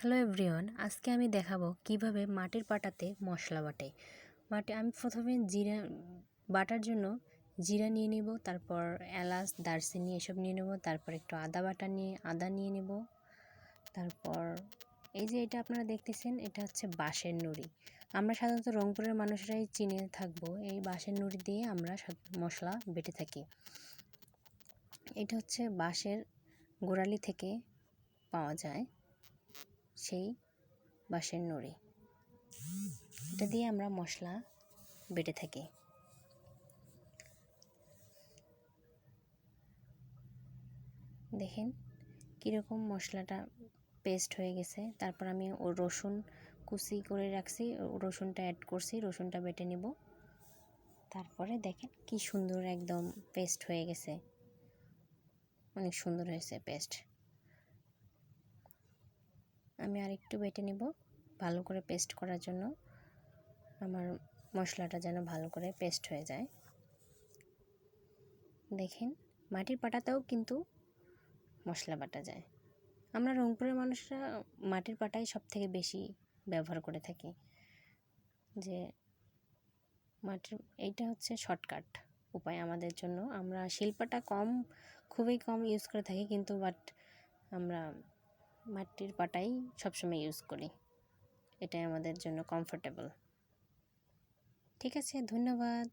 Hello everyone, আজকে আমি দেখাবো কিভাবে মাটির পাটাতে মশলা বাটে। আমি প্রথমে জিরা বাটার জন্য জিরা নিয়ে নিব, তারপর এলাচ দারচিনি এসব নিয়ে নেব, তারপর একটু আদা নিয়ে নেব। তারপর এই যে এটা আপনারা দেখতেছেন, এটা হচ্ছে বাঁশের নুড়ি। আমরা সাধারণত রংপুরের মানুষরাই চিনে থাকবো, এই বাঁশের নুড়ি দিয়ে আমরা মশলা বেটে থাকি। এটা হচ্ছে বাঁশের গোড়ালি থেকে পাওয়া যায় সেই বাঁশের নুড়ি, এটা দিয়ে আমরা মশলা বেটে থাকি। দেখেন কীরকম মশলাটা পেস্ট হয়ে গেছে। তারপর আমি রসুন কুচি করে রাখছি, রসুনটা অ্যাড করছি, রসুনটা বেটে নিব। তারপরে দেখেন কি সুন্দর একদম পেস্ট হয়ে গেছে, অনেক সুন্দর হয়েছে পেস্ট। আমি আরেকটু বেটে নিব ভালো করে পেস্ট করার জন্য, আমার মশলাটা যেন ভালো করে পেস্ট হয়ে যায়। দেখেন মাটির পাটাতেও কিন্তু মশলা বাটা যায়। আমরা রংপুরের মানুষরা মাটির পাটাই সব থেকে বেশি ব্যবহার করে থাকি। যে এইটা হচ্ছে শর্টকাট উপায় আমাদের জন্য। আমরা শিলপাটা খুবই কম ইউজ করে থাকি, কিন্তু আমরা মাটির পাটাই সবসময় ইউজ করি, এটাই আমাদের জন্য কমফোর্টেবল। ঠিক আছে, ধন্যবাদ।